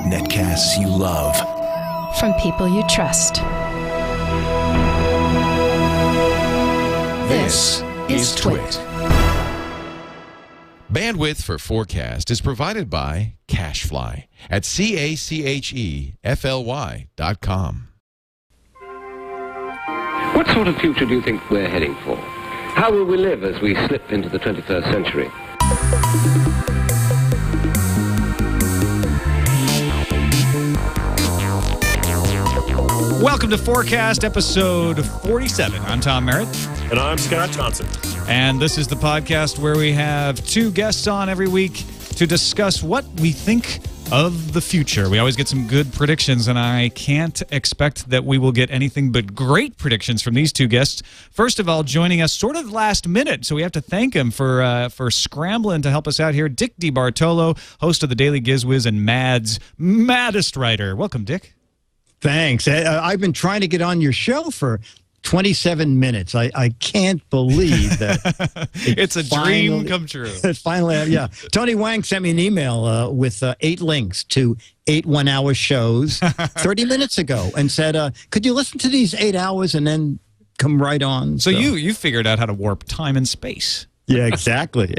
Netcasts you love. From people you trust. This is Twit. Bandwidth for FourCast is provided by Cachefly at CACHEFLY.com. What sort of future do you think we're heading for? How will we live as we slip into the 21st century? Welcome to FourCast, episode 47. I'm Tom Merritt. And I'm Scott Johnson. And this is the podcast where we have two guests on every week to discuss what we think of the future. We always get some good predictions, and I can't expect that we will get anything but great predictions from these two guests. First of all, joining us sort of last minute, so we have to thank him for scrambling to help us out here. Dick DeBartolo, host of the Daily Gizwiz and Mad's maddest writer. Welcome, Dick. Thanks. I've been trying to get on your show for 27 minutes. I can't believe that. It's a dream come true. Finally, yeah. Tony Wang sent me an email with 8 links to 8 one-hour shows 30 minutes ago and said, could you listen to these 8 hours and then come right on? So you figured out how to warp time and space. Yeah, exactly.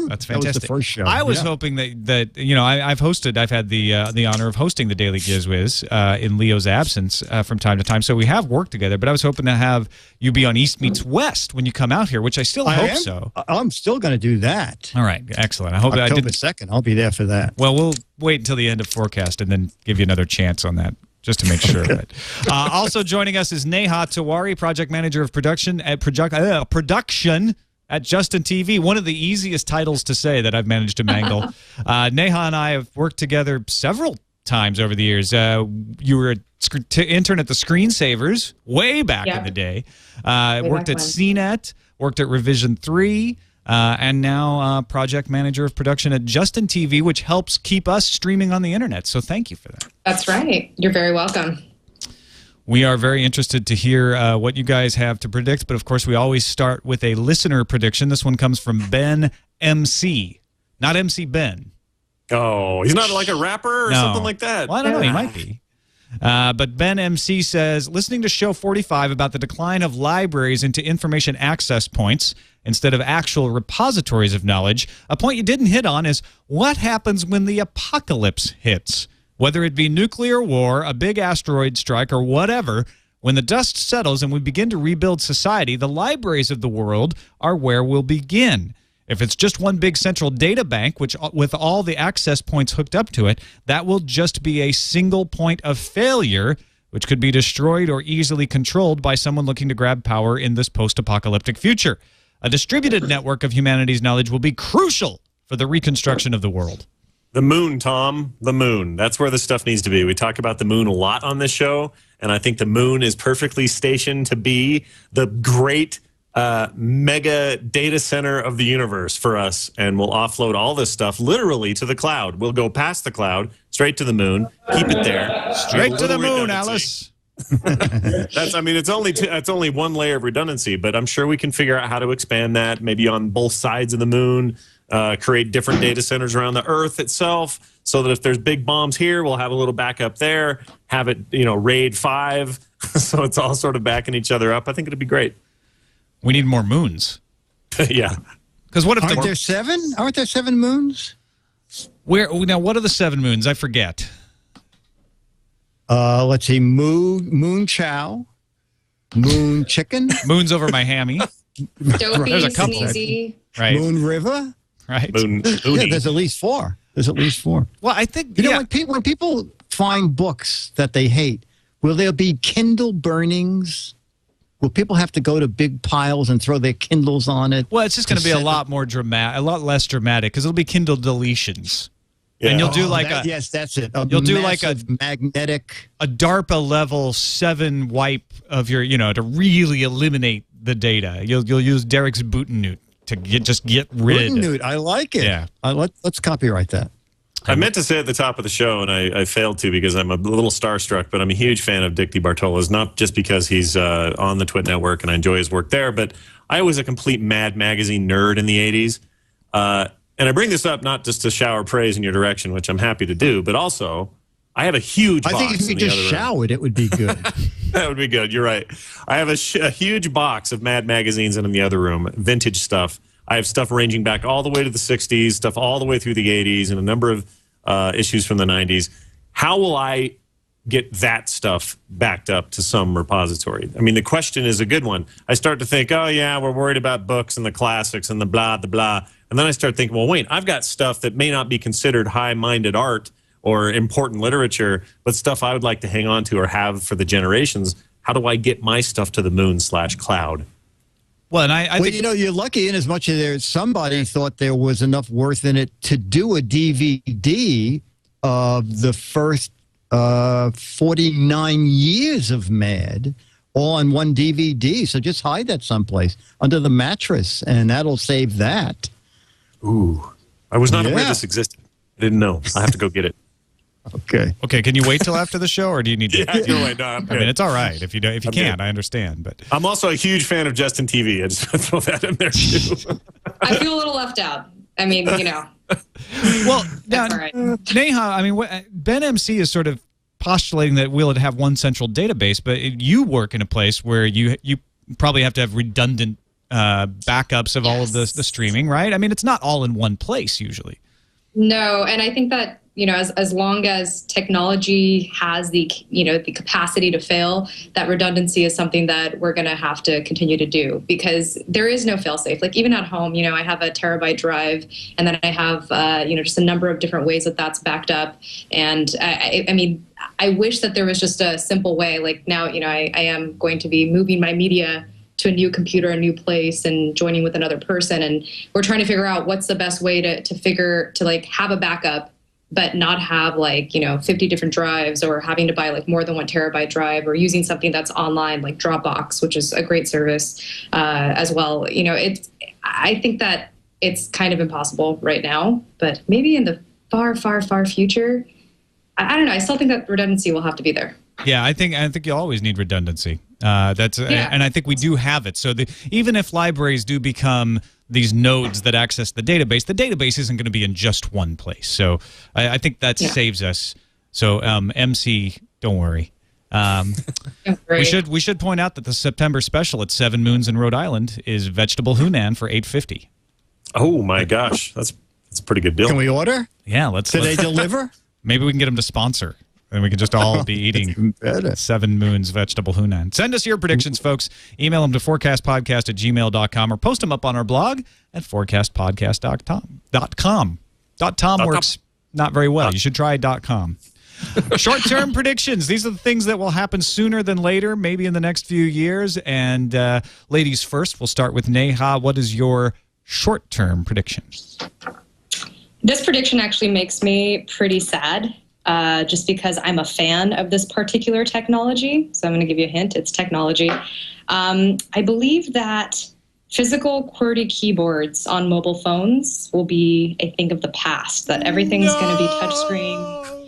That's fantastic. That was the first show. I was hoping that you know, I've had the honor of hosting the Daily Gizwiz in Leo's absence from time to time. So we have worked together, but I was hoping to have you be on East Meets West when you come out here, which I still hope so. I'm still going to do that. All right, excellent. I hope October 2nd. I'll be there for that. Well, we'll wait until the end of FourCast and then give you another chance on that, just to make sure. Okay. Also joining us is Neha Tiwari, project manager of production at Justin TV, one of the easiest titles to say that I've managed to mangle. Neha and I have worked together several times over the years. You were an intern at the Screensavers way back in the day. Worked at CNET, worked at Revision 3, and now project manager of production at Justin TV, which helps keep us streaming on the internet. So thank you for that. That's right. You're very welcome. We are very interested to hear what you guys have to predict, but of course we always start with a listener prediction. This one comes from Ben MC, not MC Ben. Oh, he's not like a rapper or something like that? Well, I don't know, he might be. But Ben MC says, listening to show 45 about the decline of libraries into information access points instead of actual repositories of knowledge, a point you didn't hit on is what happens when the apocalypse hits? Whether it be nuclear war, a big asteroid strike, or whatever, when the dust settles and we begin to rebuild society, the libraries of the world are where we'll begin. If it's just one big central data bank, which with all the access points hooked up to it, that will just be a single point of failure, which could be destroyed or easily controlled by someone looking to grab power in this post-apocalyptic future. A distributed network of humanity's knowledge will be crucial for the reconstruction of the world. The moon, Tom. The moon. That's where the stuff needs to be. We talk about the moon a lot on this show, and I think the moon is perfectly stationed to be the great mega data center of the universe for us, and we'll offload all this stuff literally to the cloud. We'll go past the cloud, straight to the moon, keep it there. Straight to the moon, Alice. It's only one layer of redundancy, but I'm sure we can figure out how to expand that, maybe on both sides of the moon. Create different data centers around the Earth itself, so that if there's big bombs here, we'll have a little backup there. Have it, RAID 5, so it's all sort of backing each other up. I think it'd be great. We need more moons. Yeah, because what if aren't there 7? Aren't there 7 moons? Now, what are the 7 moons? I forget. Let's see, Moon Chow, Moon Chicken, Moon's over my hammy. Dopey, There's a couple. Sneezy. Right. Moon River. Right. Yeah, there's at least 4. There's at least 4. Well, I think when people find books that they hate, will there be Kindle burnings? Will people have to go to big piles and throw their Kindles on it? Well, it's just going to be a lot more dramatic, a lot less dramatic, because it'll be Kindle deletions. Yeah. And you'll do yes, that's it. You'll do like a magnetic, a DARPA level 7 wipe of your, to really eliminate the data. You'll use Derek's Bootenute to get rid. Bootenute, I like it. Yeah. Let's copyright that. I meant to say at the top of the show, and I failed to because I'm a little starstruck, but I'm a huge fan of Dick DeBartolo, not just because he's on the Twit Network and I enjoy his work there, but I was a complete Mad Magazine nerd in the 80s. and I bring this up not just to shower praise in your direction, which I'm happy to do, but also I have a huge box. I think if you just showered, it would be good. That would be good. You're right. I have a huge box of Mad magazines in the other room, vintage stuff. I have stuff ranging back all the way to the 60s, stuff all the way through the 80s, and a number of issues from the 90s. How will I get that stuff backed up to some repository? I mean, the question is a good one. I start to think, oh, yeah, we're worried about books and the classics and the blah, the blah. And then I start thinking, well, wait, I've got stuff that may not be considered high-minded art or important literature, but stuff I would like to hang on to or have for the generations. How do I get my stuff to the moon/cloud? Well, and I think, you know, you're lucky in as much as somebody thought there was enough worth in it to do a DVD of the first 49 years of Mad all on one DVD. So just hide that someplace under the mattress, and that'll save that. Ooh, I was not aware this existed. I didn't know. I have to go get it. Okay. Okay. Can you wait till after the show, or do you need to? Yeah, you're right. No, I'm good. I mean, it's all right if you don't. If you can't, I understand. But I'm also a huge fan of Justin TV. I just want to throw that in there too. I feel a little left out. I mean, you know. Well, now, That's all right. Neha, I mean, Ben MC is sort of postulating that we'll have one central database, but you work in a place where you probably have to have redundant backups of all of the streaming, right? I mean, it's not all in one place usually. No, and I think that, you know, as long as technology has the capacity to fail, that redundancy is something that we're going to have to continue to do, because there is no fail-safe. Like even at home, you know, I have a terabyte drive, and then I have, just a number of different ways that that's backed up. And I mean, I wish that there was just a simple way. Like now, you know, I am going to be moving my media to a new computer, a new place, and joining with another person. And we're trying to figure out what's the best way to have a backup, but not have 50 different drives, or having to buy like more than 1 terabyte drive, or using something that's online like Dropbox, which is a great service as well. You know, I think that it's kind of impossible right now, but maybe in the far, far, far future, I don't know. I still think that redundancy will have to be there. Yeah, I think you always need redundancy. And I think we do have it. So even if libraries do become these nodes that access the database isn't going to be in just one place. So I think that saves us. So MC, don't worry. We should point out that the September special at Seven Moons in Rhode Island is vegetable Hunan for $8.50. Oh my gosh, that's a pretty good deal. Can we order? Yeah, Do they deliver? Maybe we can get them to sponsor. And we can just all be eating Seven Moons vegetable Hunan. Send us your predictions, folks. Email them to fourcastpodcast@gmail.com, or post them up on our blog at fourcastpodcast.com. .com works not very well. You should try .com. Short-term predictions. These are the things that will happen sooner than later, maybe in the next few years. And ladies first, we'll start with Neha. What is your short-term prediction? This prediction actually makes me pretty sad. Just because I'm a fan of this particular technology. So I'm going to give you a hint. It's technology. I believe that physical QWERTY keyboards on mobile phones will be a thing of the past, that everything's going to be touchscreen.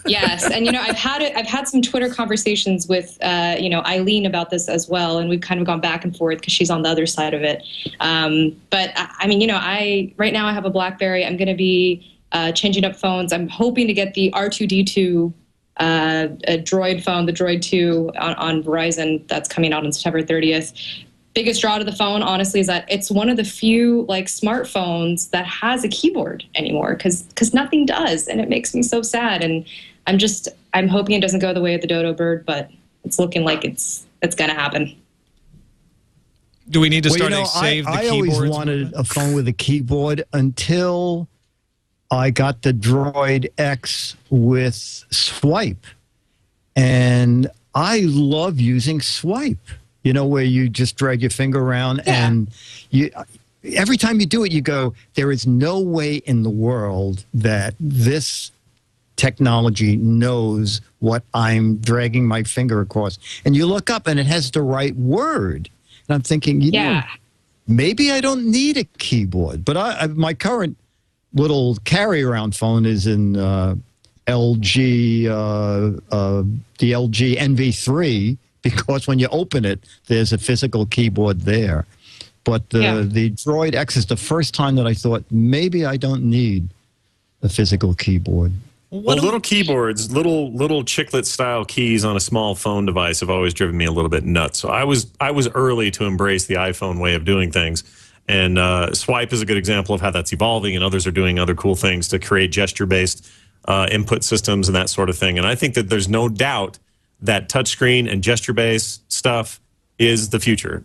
Yes. And, you know, I've had some Twitter conversations with, Eileen about this as well. And we've kind of gone back and forth because she's on the other side of it. But I mean, you know, right now I have a BlackBerry. I'm going to be changing up phones. I'm hoping to get the R2D2 a Droid phone, the Droid 2 on Verizon, that's coming out on September 30th. Biggest draw to the phone, honestly, is that it's one of the few smartphones that has a keyboard anymore, because nothing does, and it makes me so sad. And I'm hoping it doesn't go the way of the dodo bird, but it's looking like it's going to happen. Do we need to start save the keyboards? I always wanted a phone with a keyboard until I got the Droid X with Swipe, and I love using Swipe. You know, where you just drag your finger around, and every time you do it, you go, there is no way in the world that this technology knows what I'm dragging my finger across. And you look up, and it has the right word. And I'm thinking, you know, maybe I don't need a keyboard. But my current little carry-around phone is in LG, the LG NV3, because when you open it, there's a physical keyboard there. But the Droid X is the first time that I thought maybe I don't need a physical keyboard. Well, little keyboards, little chiclet style keys on a small phone device have always driven me a little bit nuts. So I was early to embrace the iPhone way of doing things. And Swipe is a good example of how that's evolving, and others are doing other cool things to create gesture-based input systems and that sort of thing. And I think that there's no doubt that touchscreen and gesture-based stuff is the future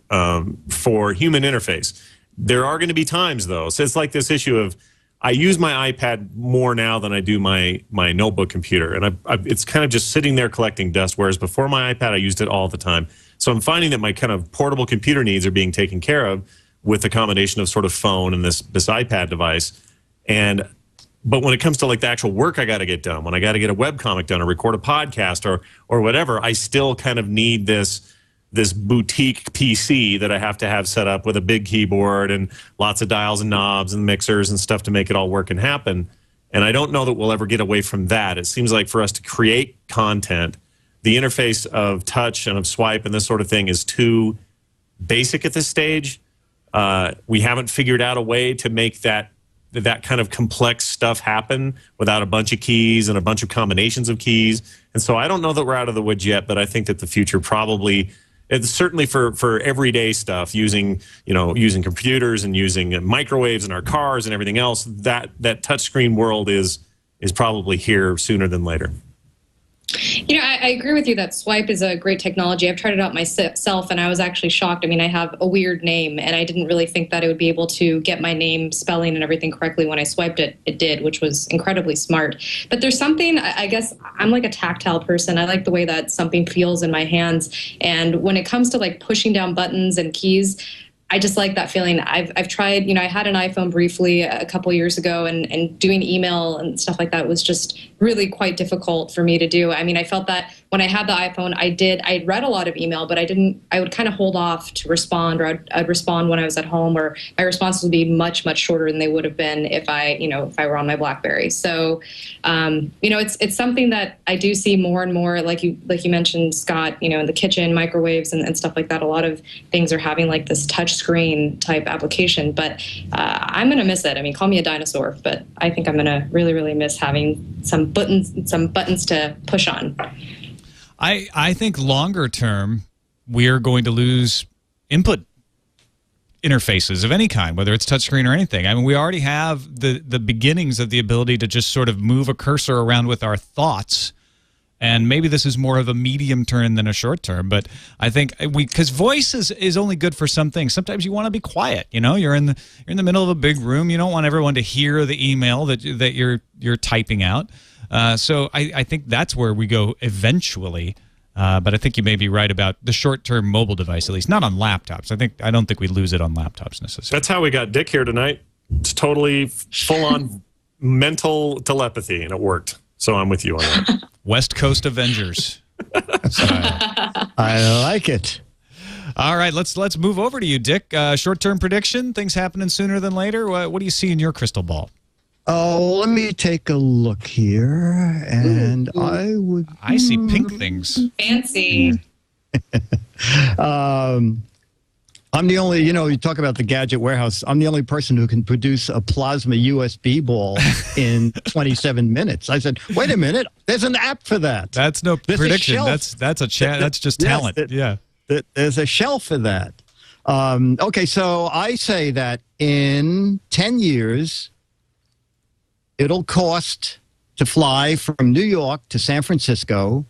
for human interface. There are going to be times, though. So it's like this issue of I use my iPad more now than I do my notebook computer. And it's kind of just sitting there collecting dust, whereas before my iPad, I used it all the time. So I'm finding that my kind of portable computer needs are being taken care of with a combination of sort of phone and this iPad device. But when it comes to like the actual work I got to get done, when I got to get a webcomic done or record a podcast or whatever, I still kind of need this boutique PC that I have to have set up with a big keyboard and lots of dials and knobs and mixers and stuff to make it all work and happen. And I don't know that we'll ever get away from that. It seems like for us to create content, the interface of touch and of swipe and this sort of thing is too basic at this stage. We haven't figured out a way to make that kind of complex stuff happen without a bunch of keys and a bunch of combinations of keys. And so I don't know that we're out of the woods yet, but I think that the future probably, it's certainly for everyday stuff, using computers and using microwaves in our cars and everything else, that touchscreen world is probably here sooner than later. You know, I agree with you that Swipe is a great technology. I've tried it out myself, and I was actually shocked. I mean, I have a weird name, and I didn't really think that it would be able to get my name spelling and everything correctly when I swiped it. It did, which was incredibly smart. But there's something, I guess, I'm like a tactile person. I like the way that something feels in my hands. And when it comes to like pushing down buttons and keys, I just like that feeling. I've tried, I had an iPhone briefly a couple years ago, and doing email and stuff like that was just really quite difficult for me to do. I mean, I felt that when I had the iPhone, I read a lot of email, but I would kind of hold off to respond, or I'd respond when I was at home, or my responses would be much, much shorter than they would have been if I were on my BlackBerry. So, it's something that I do see more and more, like you mentioned, Scott, in the kitchen, microwaves and stuff like that. A lot of things are having like this touch screen type application, but I'm going to miss it. I mean, call me a dinosaur, but I think I'm going to really, really miss having some buttons to push on. I think longer term, we are going to lose input interfaces of any kind, whether it's touchscreen or anything. I mean, we already have the beginnings of the ability to just sort of move a cursor around with our thoughts. And maybe this is more of a medium term than a short term, but I think because voice is only good for some things. Sometimes you want to be quiet. You're in the middle of a big room. You don't want everyone to hear the email that you're typing out. So I think that's where we go eventually. But I think you may be right about the short-term mobile device, at least not on laptops. I don't think we lose it on laptops necessarily. That's how we got Dick here tonight. It's totally full-on mental telepathy, and it worked. So I'm with you on that. West Coast Avengers. I like it. All right, let's move over to you, Dick. Short-term prediction, things happening sooner than later. What do you see in your crystal ball? Oh, let me take a look here, and I see pink things. Fancy. I'm the only, you talk about the gadget warehouse. I'm the only person who can produce a plasma USB ball in 27 minutes. I said, wait a minute, there's an app for that. That's no prediction. That's a chat. That's just talent. Yeah. There's a shelf for that. Okay, so I say that in 10 years, it'll cost to fly from New York to San Francisco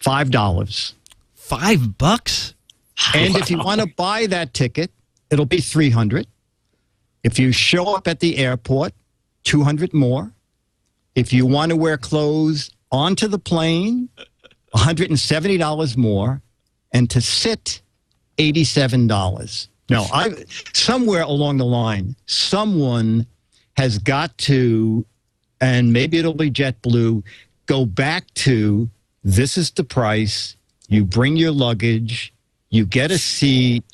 $5. $5? And if you want to buy that ticket, it'll be $300. If you show up at the airport, $200 more. If you want to wear clothes onto the plane, $170 more. And to sit, $87. No, somewhere along the line, someone has got to, and maybe it'll be JetBlue, go back to, this is the price, you bring your luggage, you get a seat,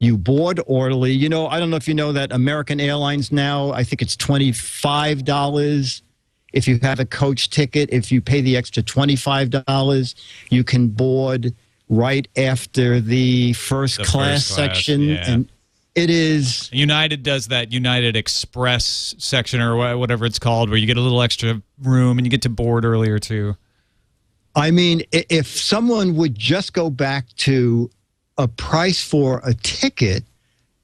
you board orderly. I don't know if you know that American Airlines now, I think it's $25 if you have a coach ticket. If you pay the extra $25, you can board right after the first class section. Yeah. And it is. United does that United Express section or whatever it's called, where you get a little extra room and you get to board earlier too. I mean, if someone would just go back to a price for a ticket,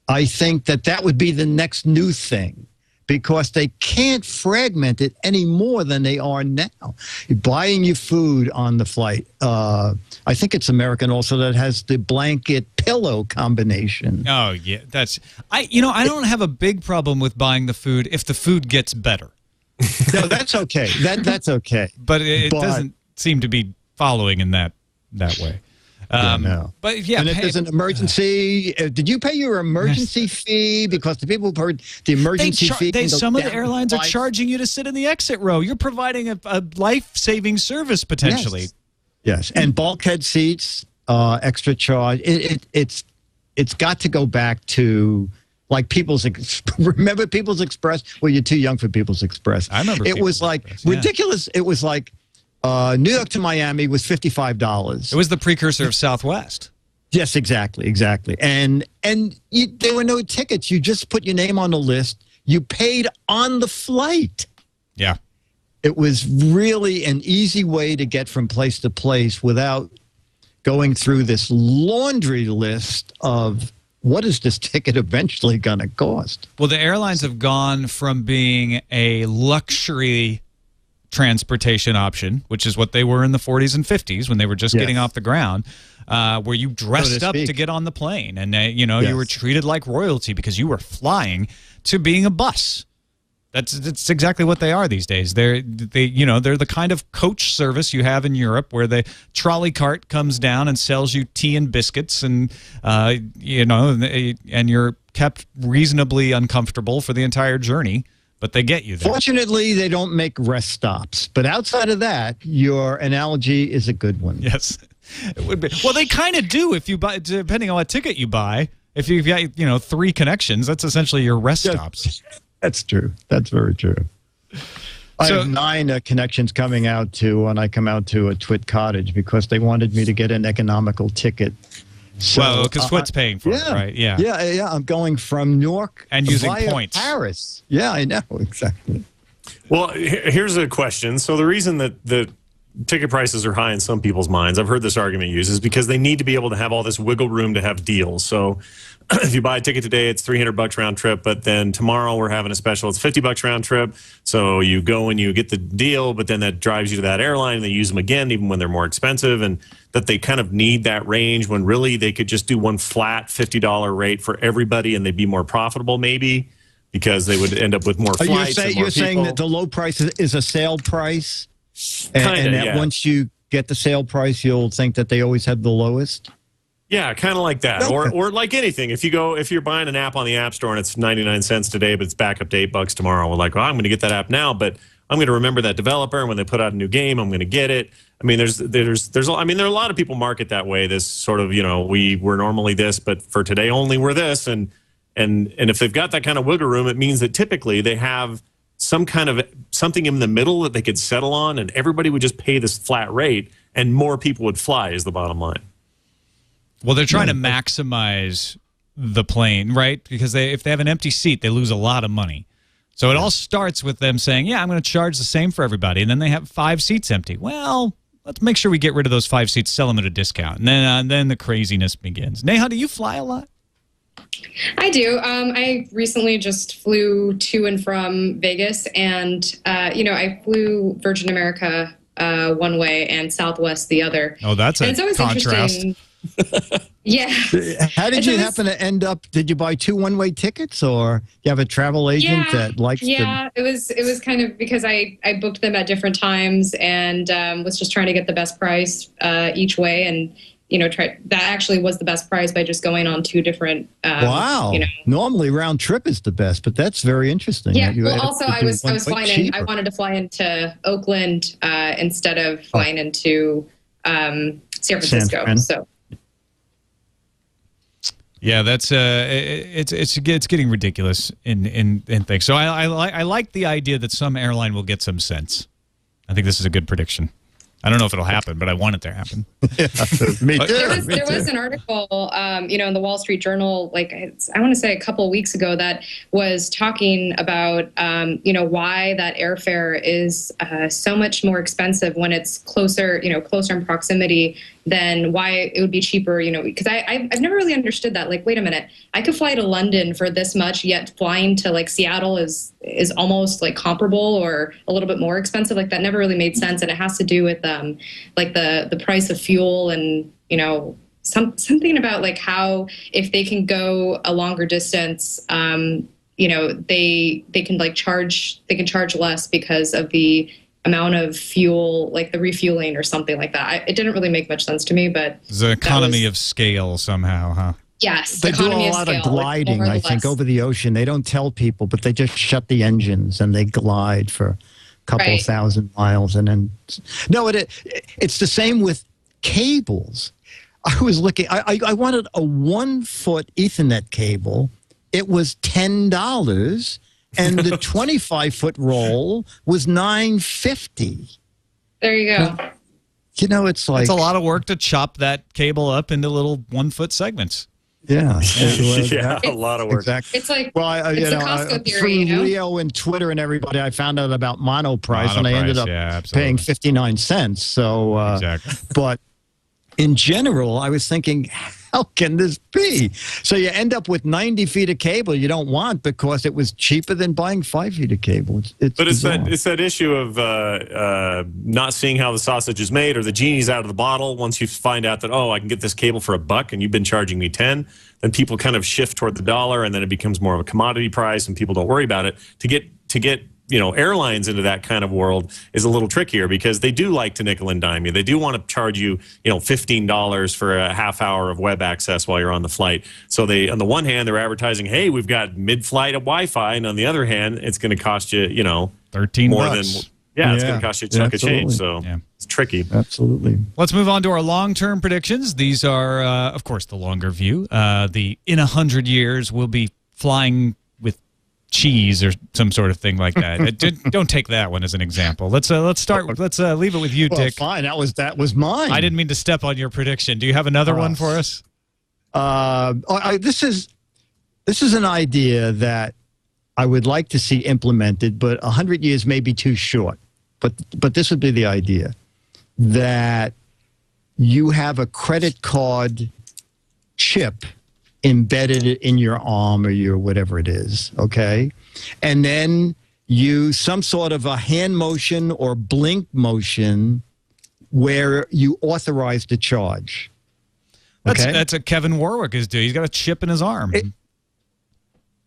I think that would be the next new thing, because they can't fragment it any more than they are now. Buying you food on the flight. I think it's American also that has the blanket pillow combination. Oh yeah, I don't have a big problem with buying the food if the food gets better. No, that's okay. That's okay. But it doesn't seem to be following in that way. No. But yeah, and if there's an emergency, did you pay your emergency fee? Because the people who've heard the emergency fee. Some of the airlines are charging you to sit in the exit row. You're providing a life-saving service potentially. Yes, and bulkhead seats, extra charge. It's got to go back to like remember People's Express? Well, you're too young for People's Express. I remember. It was like ridiculous. It was like. New York to Miami was $55. It was the precursor of Southwest. Yes, exactly. And there were no tickets. You just put your name on the list. You paid on the flight. Yeah. It was really an easy way to get from place to place without going through this laundry list of what is this ticket eventually going to cost. Well, the airlines have gone from being a luxury transportation option, which is what they were in the 40s and 50s when they were just getting off the ground, where you dressed up to get on the plane, and you were treated like royalty because you were flying, to being a bus. That's exactly what they are these days. They're the kind of coach service you have in Europe, where the trolley cart comes down and sells you tea and biscuits, and and you're kept reasonably uncomfortable for the entire journey. But they get you there. Fortunately, they don't make rest stops. But outside of that, your analogy is a good one. Yes, it would be. Well, they kind of do if you buy, depending on what ticket you buy. If you've got 3 connections, that's essentially your rest stops. That's true. That's very true. I have 9 connections coming out to when I come out to a Twit Cottage because they wanted me to get an economical ticket. So, because Twit's paying for it, right? Yeah. Yeah. I'm going from Newark and using via points. Paris. Yeah, I know. Exactly. Well, here's a question. So the reason that the ticket prices are high in some people's minds, I've heard this argument used, is because they need to be able to have all this wiggle room to have deals. So if you buy a ticket today, it's $300 round trip, but then tomorrow we're having a special, it's $50 round trip. So you go and you get the deal, but then that drives you to that airline and they use them again, even when they're more expensive, and that they kind of need that range when really they could just do one flat $50 rate for everybody and they'd be more profitable maybe because they would end up with more flights. You're saying that the low price is a sale price? And that once you get the sale price, you'll think that they always have the lowest? Yeah, kind of like that. Okay. Or like anything. If you're buying an app on the App Store and it's 99 cents today, but it's back up to $8 tomorrow, we're like, well, I'm going to get that app now, but I'm going to remember that developer, and when they put out a new game, I'm going to get it. I mean, there are a lot of people market that way. This sort of, we're normally this, but for today only we're this, and if they've got that kind of wiggle room, it means that typically they have some kind of something in the middle that they could settle on, and everybody would just pay this flat rate, and more people would fly. Is the bottom line. Well, they're trying to maximize the plane, right? Because if they have an empty seat, they lose a lot of money. So it all starts with them saying, yeah, I'm going to charge the same for everybody. And then they have 5 seats empty. Well, let's make sure we get rid of those 5 seats, sell them at a discount. And then the craziness begins. Neha, do you fly a lot? I do. I recently just flew to and from Vegas. And, I flew Virgin America one way and Southwest the other. Oh, that's a contrast. Interesting. Yeah. How did you happen to end up? Did you buy 2 one-way tickets, or you have a travel agent that likes? Yeah, it was kind of because I booked them at different times and was just trying to get the best price each way, and that actually was the best price by just going on 2 different. Wow. Normally round trip is the best, but that's very interesting. Yeah. Well, also I was flying in. I wanted to fly into Oakland instead of flying into San Francisco. So. Yeah, that's it's getting ridiculous in things. So I like the idea that some airline will get some sense. I think this is a good prediction. I don't know if it'll happen, but I want it to happen. Me too. There was an article, in the Wall Street Journal, I want to say a couple of weeks ago, that was talking about, why that airfare is so much more expensive when it's closer in proximity than why it would be cheaper, because I've never really understood that. Like, wait a minute, I could fly to London for this much, yet flying to like Seattle is almost like comparable or a little bit more expensive. Like, that never really made sense. And it has to do with the price of fuel and, something about like how if they can go a longer distance, they can charge less because of the amount of fuel, like the refueling or something like that. It didn't really make much sense to me, but it's an economy of scale somehow, huh? Yes, they do a lot of gliding, I think, over the ocean. They don't tell people, but they just shut the engines and they glide for a couple of thousand miles, and then it's the same with cables. I was looking. I wanted a 1-foot Ethernet cable. It was $10. And the 25-foot roll was $9.50. There you go. It's like... It's a lot of work to chop that cable up into little 1-foot segments. Yeah. A lot of work. Exactly. It's like, well, it's the Costco theory, through Leo and Twitter and everybody, I found out about monoprice, and I ended up paying 59 cents. So, exactly. But in general, I was thinking, how can this be? So you end up with 90 feet of cable you don't want because it was cheaper than buying 5 feet of cable. It's that issue of not seeing how the sausage is made, or the genie's out of the bottle. Once you find out that, I can get this cable for $1 and you've been charging me 10, then people kind of shift toward the dollar, and then it becomes more of a commodity price, and people don't worry about it. To get airlines into that kind of world is a little trickier, because they do like to nickel and dime you. They do want to charge you, $15 for a half hour of web access while you're on the flight. So they, on the one hand, they're advertising, hey, we've got mid-flight Wi-Fi, and on the other hand, it's going to cost you, $13 more than it's going to cost you a chunk of change. So it's tricky. Absolutely. Let's move on to our long-term predictions. These are, of course, the longer view. In 100 years, we'll be flying with cheese or some sort of thing like that. Don't take that one as an example. Let's start. Let's leave it with you, Dick. Fine. That was mine. I didn't mean to step on your prediction. Do you have another one for us? This is an idea that I would like to see implemented, but 100 years may be too short. But this would be the idea, that you have a credit card chip embedded in your arm or your whatever it is, okay? And then some sort of a hand motion or blink motion where you authorize the charge. Okay? That's what Kevin Warwick is doing. He's got a chip in his arm.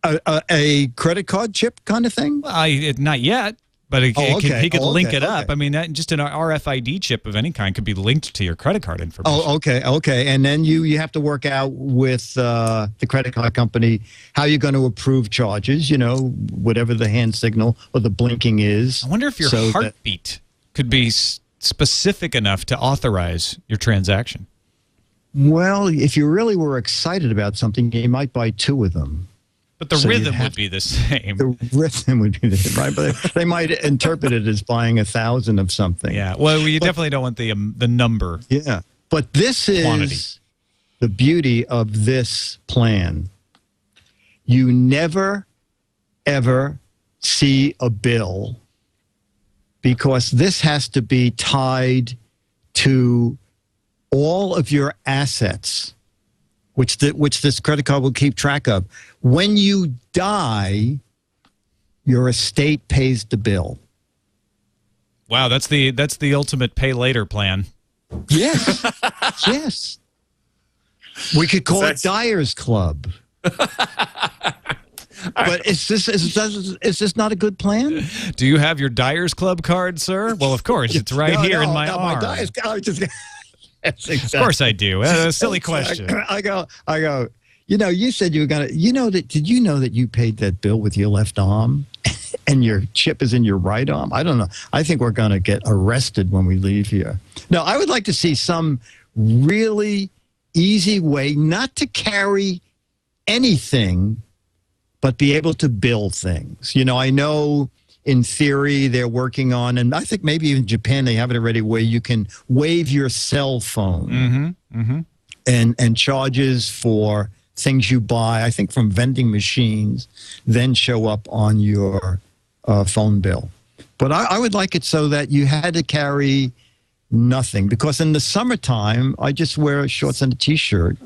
A credit card chip kind of thing? Not yet. But he could link it up. Okay. I mean, just an RFID chip of any kind could be linked to your credit card information. Oh, okay. And then you have to work out with the credit card company how you're going to approve charges, whatever the hand signal or the blinking is. I wonder if your heartbeat could be specific enough to authorize your transaction. Well, if you really were excited about something, you might buy 2 of them. But the rhythm would be the same. The rhythm would be the same, right? But they might interpret it as buying 1,000 of something. Yeah. Well, you definitely don't want the number. Yeah. But this is the beauty of this plan. You never, ever see a bill, because this has to be tied to all of your assets, which this credit card will keep track of. When you die, your estate pays the bill. Wow, that's the ultimate pay later plan. Yes, yes. We could call it Dyer's Club. But is this not a good plan? Do you have your Dyer's Club card, sir? Well, of course, it's right here in my arm. Dyer's, exactly. Of course I do. A silly question. I go. You said you were gonna. Did you know that you paid that bill with your left arm, and your chip is in your right arm? I don't know. I think we're gonna get arrested when we leave here. No, I would like to see some really easy way not to carry anything, but be able to bill things. I know in theory, they're working on, and I think maybe even Japan, they have it already, where you can wave your cell phone and charges for things you buy, I think from vending machines, then show up on your phone bill. But I would like it so that you had to carry nothing, because in the summertime, I just wear shorts and a T-shirt.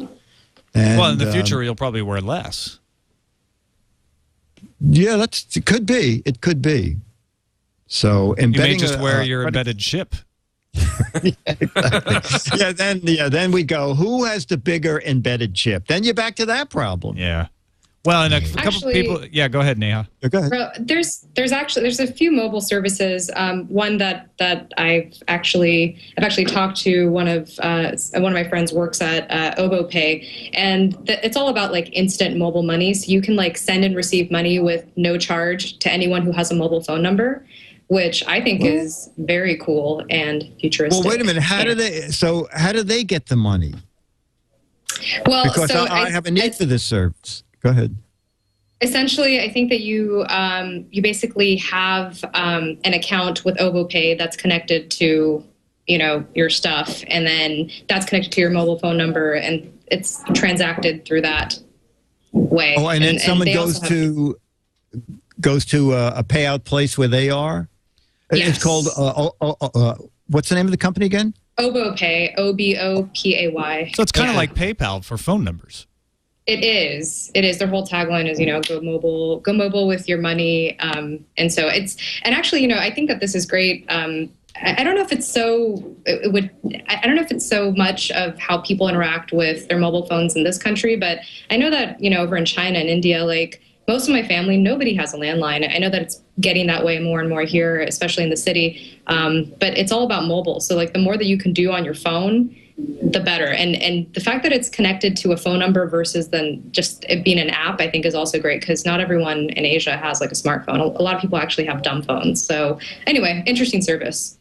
Well, in the future, you'll probably wear less. Yeah, it could be. It could be. So you may just wear your embedded chip. Exactly. Then we go, who has the bigger embedded chip? Then you're back to that problem. Yeah. Well, and a couple people. Yeah, go ahead, Neha. Go ahead. Well, there's a few mobile services. One that I've actually talked to one of my friends works at OboPay, and it's all about like instant mobile money. So you can like send and receive money with no charge to anyone who has a mobile phone number, which I think is very cool and futuristic. Well, wait a minute. How do they get the money? Well, because so I have a need for this service. Go ahead. Essentially, I think that you basically have an account with OboPay that's connected to your stuff, and then that's connected to your mobile phone number, and it's transacted through that way. Oh, and then someone goes to a payout place where they are. Yes. It's called what's the name of the company again? OboPay, OBOPAY. So it's kind of like PayPal for phone numbers. It is. Their whole tagline is, go mobile with your money. And actually, I think that this is great. I don't know if it's I don't know if it's so much of how people interact with their mobile phones in this country, but I know that, over in China and India, like most of my family, nobody has a landline. I know that it's getting that way more and more here, especially in the city. But it's all about mobile. So like the more that you can do on your phone, the better. And the fact that it's connected to a phone number versus then just it being an app, I think is also great, because not everyone in Asia has like a smartphone. A lot of people actually have dumb phones. So anyway, interesting service.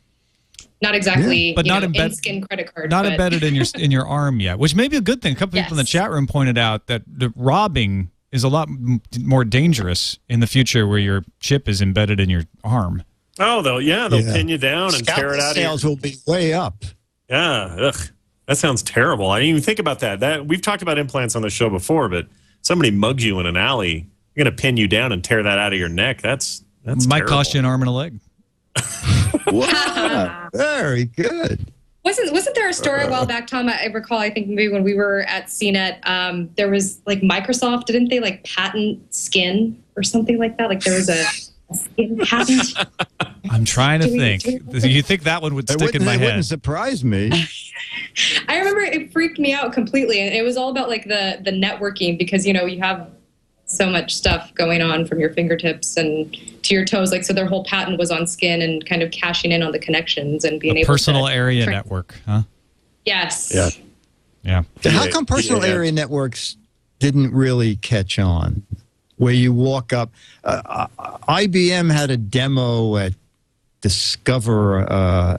Not exactly, but not in-skin credit card. Not embedded in your arm yet, which may be a good thing. A couple people in the chat room pointed out that the robbing is a lot more dangerous in the future, where your chip is embedded in your arm. Oh, they'll pin you down and tear it out. Sales will be way up. Yeah, ugh. That sounds terrible. I didn't even think about that. We've talked about implants on the show before, but somebody mugs you in an alley, you're going to pin you down and tear that out of your neck. That's might terrible. cost you an arm and a leg. Wow, very good. Wasn't there a story a while back, Tom? I recall, I think maybe when we were at CNET, there was like Microsoft, didn't they like patent skin or something like that? Like there was a skin patent. I'm trying to think. You think that one would stick in my head? It wouldn't surprise me. I remember it freaked me out completely, and it was all about like the networking, because you have so much stuff going on from your fingertips and to your toes. Like, so their whole patent was on skin and kind of cashing in on the connections and being able to personal area network, huh? Yes. Yeah. How come personal area networks didn't really catch on? Where you walk up, IBM had a demo at Discover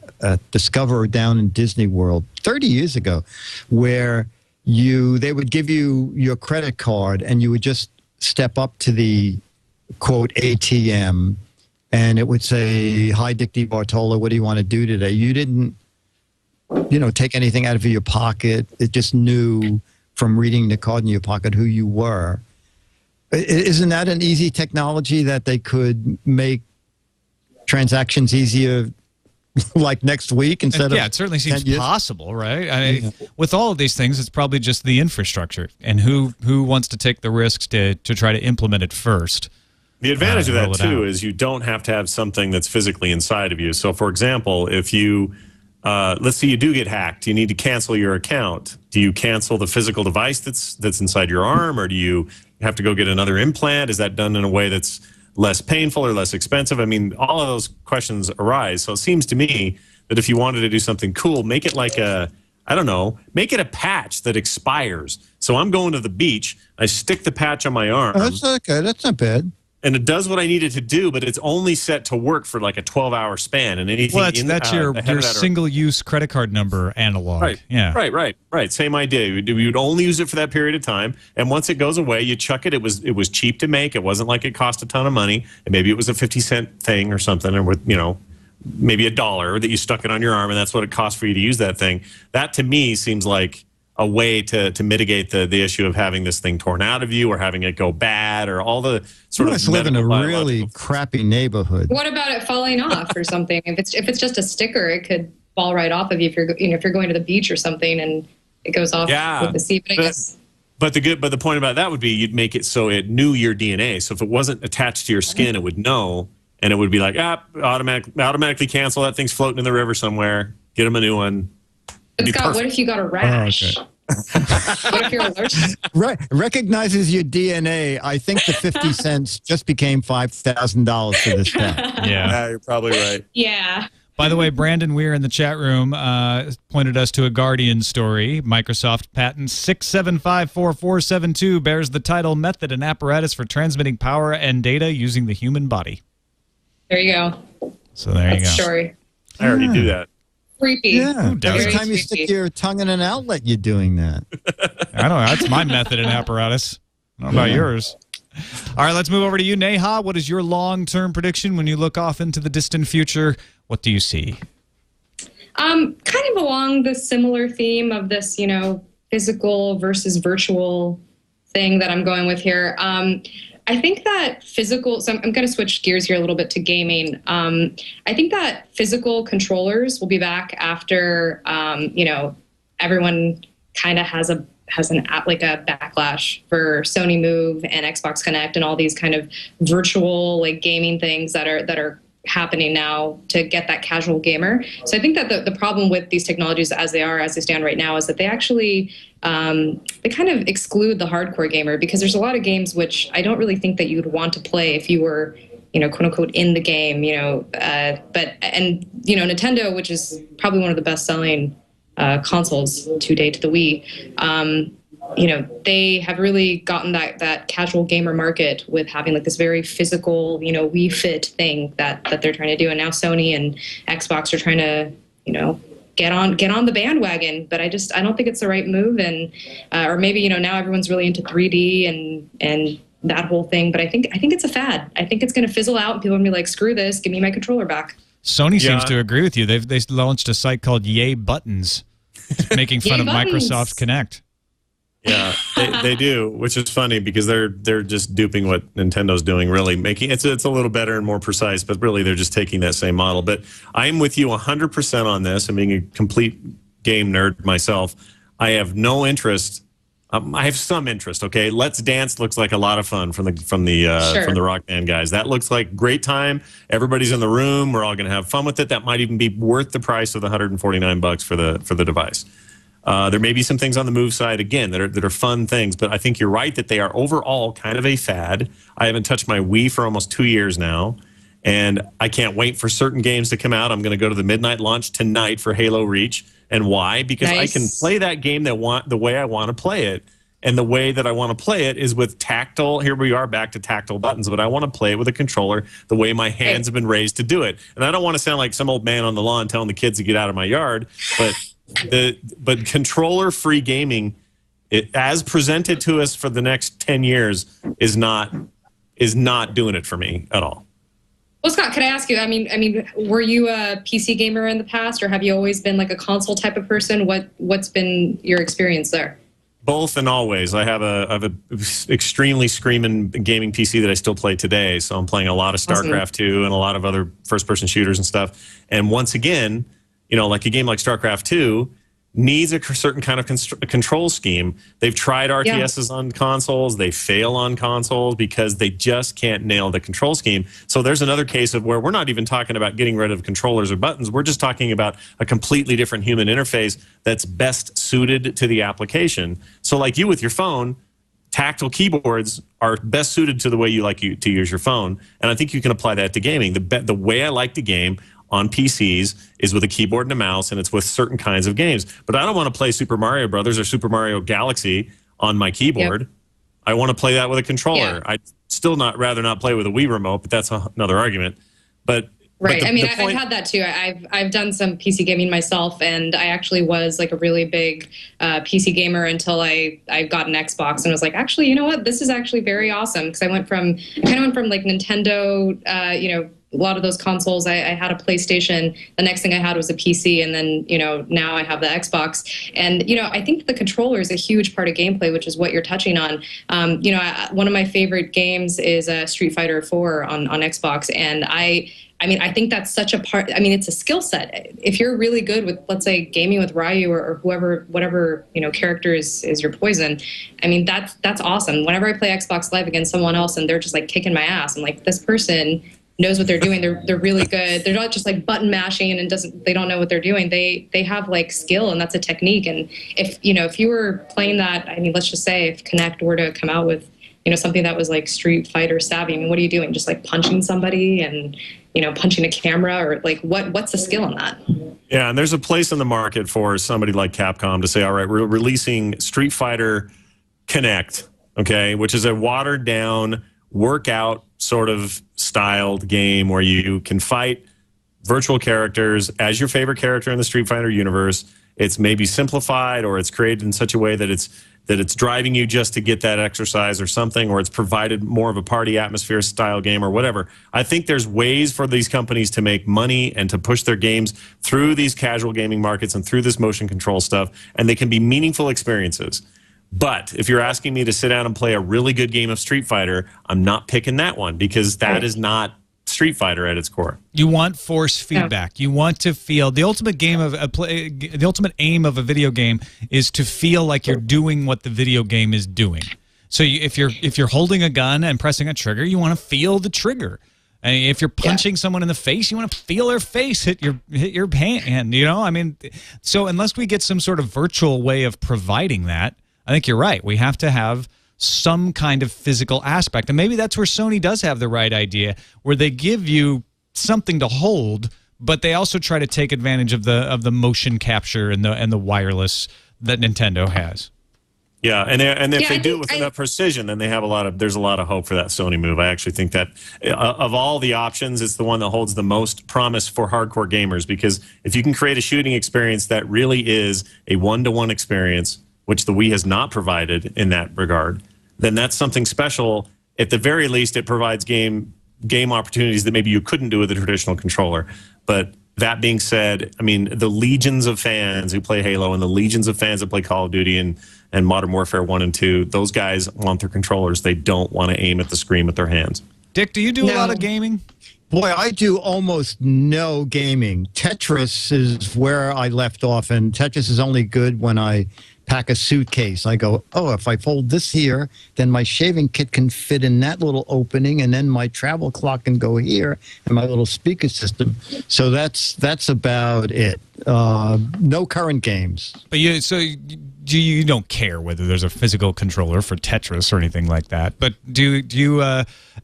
down in Disney World 30 years ago, where they would give you your credit card and you would just step up to the quote ATM, and it would say, "Hi, Dick DeBartolo, what do you want to do today?" You didn't, take anything out of your pocket. It just knew from reading the card in your pocket who you were. Isn't that an easy technology that they could make transactions easier, like next week instead of? Yeah, it certainly seems possible, right? With all of these things, it's probably just the infrastructure and who wants to take the risks to try to implement it first. The advantage of that, too, is you don't have to have something that's physically inside of you. So, for example, if you, let's say you do get hacked, you need to cancel your account. Do you cancel the physical device that's inside your arm, or do you have to go get another implant? Is that done in a way that's less painful or less expensive? I mean, all of those questions arise. So it seems to me that if you wanted to do something cool, make it like make it a patch that expires. So I'm going to the beach, I stick the patch on my arm. Oh, that's okay. That's not bad. and it does what I need it to do, but it's only set to work for like a 12-hour span. And anything that's your single-use credit card number analog. Right. Yeah. Right. Same idea. You'd only use it for that period of time, and once it goes away, you chuck it. It was cheap to make. It wasn't like it cost a ton of money. And maybe it was a 50-cent thing or something, or with maybe $1 that you stuck it on your arm, and that's what it cost for you to use that thing. That to me seems like a way to mitigate the issue of having this thing torn out of you or having it go bad or all the sort of. You must live in a really crappy neighborhood. What about it falling off or something? If it's just a sticker, it could fall right off of you if you're going to the beach or something and it goes off with the sea. But the point about that would be you'd make it so it knew your DNA. So if it wasn't attached to your skin, it would know, and it would be like automatically cancel. That thing's floating in the river somewhere. Get them a new one. But Scott, what if you got a rash? Oh, okay. What if you're allergic? Recognizes your DNA. I think the 50 cents just became $5,000 for this day. Yeah, you're probably right. Yeah. By the way, Brandon Weir in the chat room pointed us to a Guardian story. Microsoft patent 6754472 bears the title Method and Apparatus for Transmitting Power and Data Using the Human Body. There you go. So there you go. Story. I already do that. Creepy. Yeah. Every time you creepy. stick your tongue in an outlet, you're doing that. I don't know. That's my method and apparatus. I don't know about yours. All right, let's move over to you, Neha. What is your long-term prediction when you look off into the distant future? What do you see? Kind of along the similar theme of this, physical versus virtual thing that I'm going with here. I think that physical, so I'm going to switch gears here a little bit to gaming. I think that physical controllers will be back after, everyone kind of has a backlash for Sony Move and Xbox Connect and all these kind of virtual like gaming things that are happening now to get that casual gamer. So I think that the problem with these technologies as they stand right now is that they actually they kind of exclude the hardcore gamer, because there's a lot of games which I don't really think that you'd want to play if you were, quote unquote, in the game, Nintendo, which is probably one of the best selling consoles to date, the Wii, they have really gotten that casual gamer market with having like this very physical, Wii Fit thing that they're trying to do. And now Sony and Xbox are trying to, get on the bandwagon. But I don't think it's the right move. And or maybe, now everyone's really into 3D and that whole thing. But I think it's a fad. I think it's going to fizzle out and people are going to be like, screw this, give me my controller back. Sony seems to agree with you. They launched a site called Yay Buttons, making fun of Microsoft Connect. Yeah, they do, which is funny because they're just duping what Nintendo's doing, really making it's a little better and more precise, but really they're just taking that same model. But I'm with you 100% on this. I'm being a complete game nerd myself. I have no interest. I have some interest. Okay, Let's Dance looks like a lot of fun from the Rock Band guys. That looks like great time. Everybody's in the room. We're all going to have fun with it. That might even be worth the price of the $149 for the device. There may be some things on the Move side, again, that are fun things, but I think you're right that they are overall kind of a fad. I haven't touched my Wii for almost 2 years now, and I can't wait for certain games to come out. I'm going to go to the midnight launch tonight for Halo Reach. And why? Because I can play that game the way I want to play it. And the way that I want to play it is with tactile. Here we are back to tactile buttons, but I want to play it with a controller the way my hands have been raised to do it. And I don't want to sound like some old man on the lawn telling the kids to get out of my yard, but controller-free gaming, as presented to us for the next 10 years, is not doing it for me at all. Well, Scott, could I ask you? I mean, were you a PC gamer in the past, or have you always been like a console type of person? What's been your experience there? Both and always. I have a extremely screaming gaming PC that I still play today. So I'm playing a lot of StarCraft 2 and a lot of other first-person shooters and stuff. And once again, like a game like StarCraft 2 needs a certain kind of control scheme. They've tried RTSs on consoles. They fail on consoles because they just can't nail the control scheme. So there's another case of where we're not even talking about getting rid of controllers or buttons. We're just talking about a completely different human interface that's best suited to the application. So like you with your phone, tactile keyboards are best suited to the way you like to use your phone. And I think you can apply that to gaming. The way I like to game on PCs is with a keyboard and a mouse, and it's with certain kinds of games. But I don't want to play Super Mario Brothers or Super Mario Galaxy on my keyboard. Yep. I want to play that with a controller. Yeah. still rather not play with a Wii remote, but that's another argument. But right. But I mean, I've had that too. I've done some PC gaming myself, and I actually was like a really big PC gamer until I got an Xbox and was like, actually, you know what? This is actually very awesome, because I kind of went from like Nintendo, a lot of those consoles. I had a PlayStation. The next thing I had was a PC, and then now I have the Xbox. And I think the controller is a huge part of gameplay, which is what you're touching on. One of my favorite games is Street Fighter 4 on Xbox, and I think that's such a part. I mean, it's a skill set. If you're really good with, let's say, gaming with Ryu or whatever character is your poison, I mean, that's awesome. Whenever I play Xbox Live against someone else and they're just like kicking my ass, I'm like, this person knows what they're doing. They're really good. They're not just like button mashing and they don't know what they're doing. They have like skill, and that's a technique. And if you were playing that, I mean, let's just say if Kinect were to come out with something that was like Street Fighter savvy, I mean, what are you doing? Just like punching somebody and punching a camera, or like what's the skill in that? Yeah, and there's a place in the market for somebody like Capcom to say, all right, we're releasing Street Fighter Kinect, okay, which is a watered down workout sort of styled game where you can fight virtual characters as your favorite character in the Street Fighter universe. It's maybe simplified, or it's created in such a way that it's driving you just to get that exercise or something, or it's provided more of a party atmosphere style game or whatever. I think there's ways for these companies to make money and to push their games through these casual gaming markets and through this motion control stuff, and they can be meaningful experiences. But if you're asking me to sit down and play a really good game of Street Fighter, I'm not picking that one, because that is not Street Fighter at its core. You want force feedback. You want to feel the ultimate the ultimate aim of a video game is to feel like you're doing what the video game is doing. So if you're holding a gun and pressing a trigger, you want to feel the trigger. And if you're punching someone in the face, you want to feel their face hit your hand. I mean, so unless we get some sort of virtual way of providing that, I think you're right. We have to have some kind of physical aspect. And maybe that's where Sony does have the right idea, where they give you something to hold, but they also try to take advantage of the motion capture and the wireless that Nintendo has. Yeah, and if they do it with enough precision, then there's a lot of hope for that Sony move. I actually think that of all the options, it's the one that holds the most promise for hardcore gamers, because if you can create a shooting experience that really is a one-to-one experience, which the Wii has not provided in that regard, then that's something special. At the very least, it provides game opportunities that maybe you couldn't do with a traditional controller. But that being said, I mean, the legions of fans who play Halo and the legions of fans that play Call of Duty and Modern Warfare 1 and 2, those guys want their controllers. They don't want to aim at the screen with their hands. Dick, do you do a lot of gaming? Boy, I do almost no gaming. Tetris is where I left off, and Tetris is only good when I pack a suitcase. I go, if I fold this here, then my shaving kit can fit in that little opening, and then my travel clock can go here, and my little speaker system. So that's about it. No current games. But you don't care whether there's a physical controller for Tetris or anything like that. But do you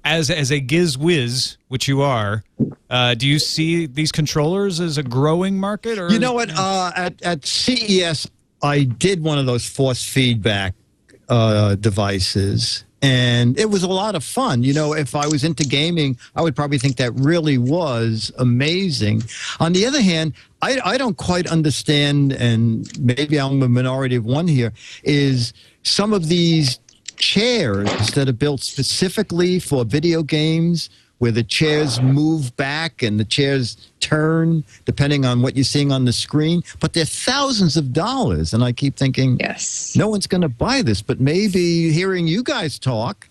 as a giz whiz, which you are, do you see these controllers as a growing market? Or you know what? At CES, I did one of those force feedback devices, and it was a lot of fun. If I was into gaming, I would probably think that really was amazing. On the other hand, I don't quite understand, and maybe I'm a minority of one here, is some of these chairs that are built specifically for video games, where the chairs move back and the chairs turn depending on what you're seeing on the screen. But they're thousands of dollars. And I keep thinking, yes, no one's going to buy this. But maybe hearing you guys talk,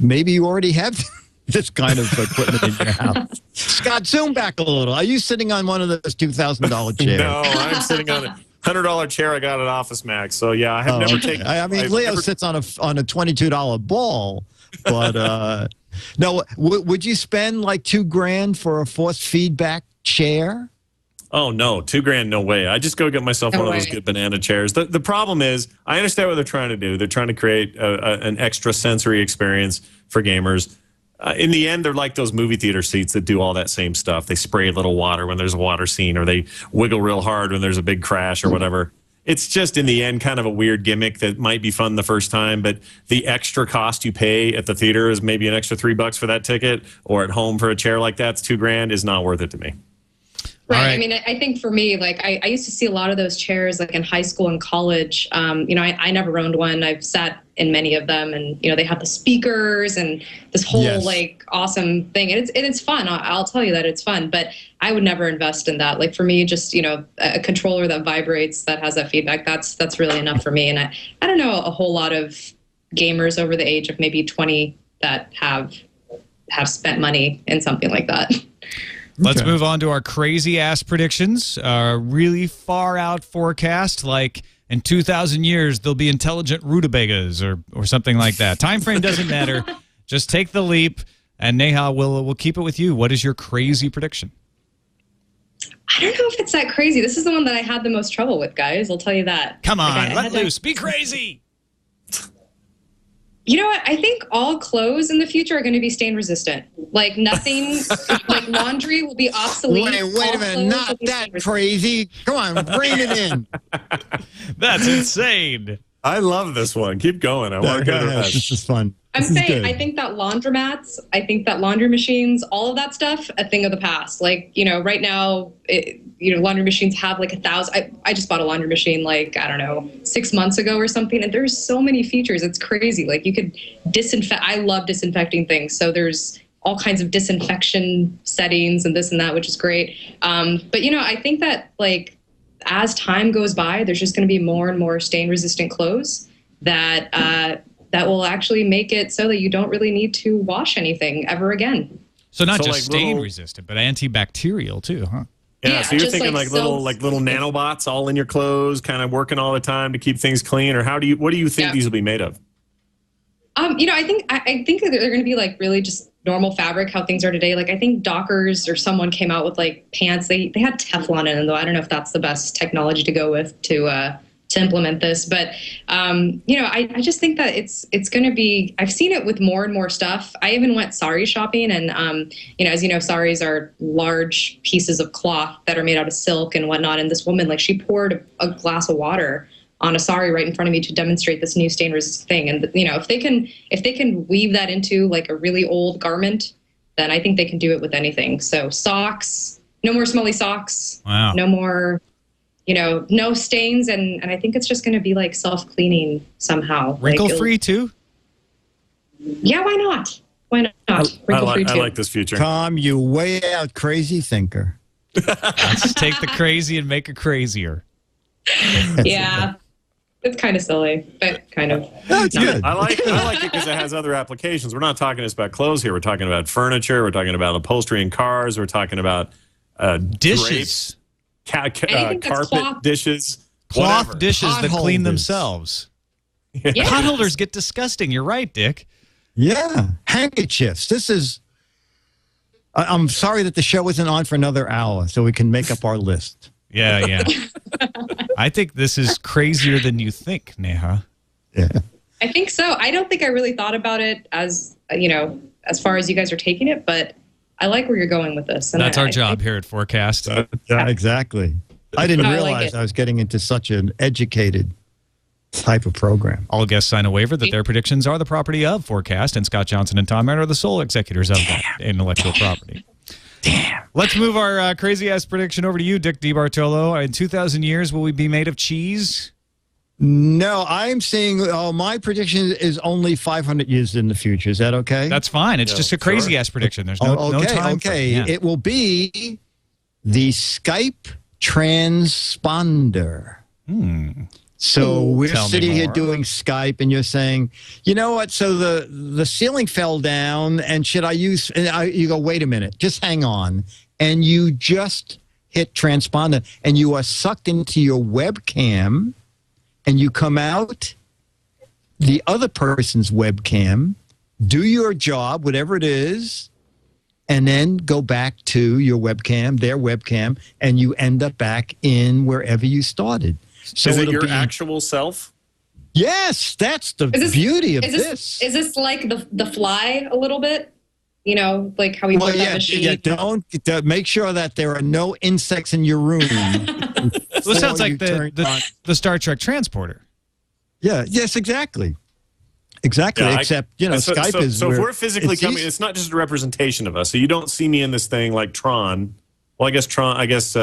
maybe you already have this kind of equipment in your house. Scott, zoom back a little. Are you sitting on one of those $2,000 chairs? No, I'm sitting on a $100 chair I got at Office Max. So, yeah, I have never taken... I mean, Leo sits on a $22 ball. But no, would you spend like $2,000 for a force feedback chair? Oh no, $2,000, no way. I just go get myself one of those good banana chairs. The problem is, I understand what they're trying to do. They're trying to create an extra sensory experience for gamers. In the end, they're like those movie theater seats that do all that same stuff. They spray a little water when there's a water scene, or they wiggle real hard when there's a big crash or whatever. it's just in the end kind of a weird gimmick that might be fun the first time, but the extra cost you pay at the theater is maybe an extra $3 for that ticket, or at home for a chair like that's $2,000 is not worth it to me. Right. I mean, I think for me, like I used to see a lot of those chairs like in high school and college. I never owned one. I've sat in many of them, and they have the speakers and this whole like awesome thing, and it's fun. I'll tell you that it's fun, but I would never invest in that. Like for me, just a controller that vibrates, that has that feedback. That's really enough for me. And I don't know a whole lot of gamers over the age of maybe 20 that have spent money in something like that. Let's move on to our crazy-ass predictions. Really far-out forecast, like in 2,000 years, there'll be intelligent rutabagas or something like that. Time frame doesn't matter. Just take the leap, and Neha, we'll keep it with you. What is your crazy prediction? I don't know if it's that crazy. This is the one that I had the most trouble with, guys. I'll tell you that. Come on, let loose. Be crazy. You know what? I think all clothes in the future are going to be stain resistant. Like nothing, like laundry will be obsolete. Wait a minute. Not that crazy. Come on, bring it in. That's insane. I love this one. Keep going. I want to hear the rest. This is fun. I'm saying, I think that laundromats, I think that laundry machines, all of that stuff, a thing of the past. Like, right now, laundry machines have like 1,000. I just bought a laundry machine like, I don't know, 6 months ago or something. And there's so many features. It's crazy. Like you could disinfect. I love disinfecting things. So there's all kinds of disinfection settings and this and that, which is great. But, I think that like as time goes by, there's just going to be more and more stain resistant clothes that will actually make it so that you don't really need to wash anything ever again. So not just like stain resistant, but antibacterial too, huh? Yeah, so you're thinking like little nanobots all in your clothes, kind of working all the time to keep things clean, or what do you think these will be made of? I think that they're going to be like really just normal fabric, how things are today. Like I think Dockers or someone came out with like pants. They had Teflon in them, though. I don't know if that's the best technology to go with to implement this, but I just think that it's going to be. I've seen it with more and more stuff. I even went sari shopping, and as you know, saris are large pieces of cloth that are made out of silk and whatnot. And this woman, like, she poured a glass of water on a sari right in front of me to demonstrate this new stain resistant thing. And if they can weave that into like a really old garment, then I think they can do it with anything. So socks, no more smelly socks. Wow. No more. No stains, and I think it's just going to be like self-cleaning somehow. Wrinkle-free too? Yeah, why not? Why not? Wrinkle-free too. I like this future. Tom, you way out crazy thinker. Let's take the crazy and make it crazier. Yeah. It's kind of silly, but kind of. That's good. I like it because it has other applications. We're not talking just about clothes here. We're talking about furniture. We're talking about upholstery in cars. We're talking about dishes. Carpet, dishes, cloth whatever. dishes Pot that clean holders. themselves. Yeah. Pot holders get disgusting. You're right, Dick. Yeah, handkerchiefs. This is. I'm sorry that the show isn't on for another hour, so we can make up our list. Yeah. I think this is crazier than you think, Neha. Yeah. I think so. I don't think I really thought about it as far as you guys are taking it, but I like where you're going with this. And That's our job here at FourCast. Yeah, exactly. I didn't I like realize it. I was getting into such an educated type of program. All guests sign a waiver that their predictions are the property of FourCast, and Scott Johnson and Tom Merritt are the sole executors of that intellectual property. Damn. Let's move our crazy-ass prediction over to you, Dick DeBartolo. In 2,000 years, will we be made of cheese? No, I'm saying my prediction is only 500 years in the future. Is that okay? That's fine. It's just a crazy-ass prediction. There's no time. Okay. For it. Yeah. It will be the Skype transponder. So we're Tell me sitting here more. doing Skype, and you're saying, you know what? So the ceiling fell down, and should I use? And you go, wait a minute, just hang on, and you just hit transponder, and you are sucked into your webcam, and you come out the other person's webcam, do your job, whatever it is, and then go back to your webcam, their webcam, and you end up back in wherever you started. So Is it it'll your be- actual self? Yes, that's the beauty of this. Is this like the Fly a little bit? You know, like how we put that machine. Yeah, don't make sure that there are no insects in your room. Well, it sounds like the Star Trek transporter. Yeah. Yes. Exactly. Exactly. Yeah, Except Skype is. So if we're physically coming, it's not just a representation of us. So you don't see me in this thing like Tron. Well, I guess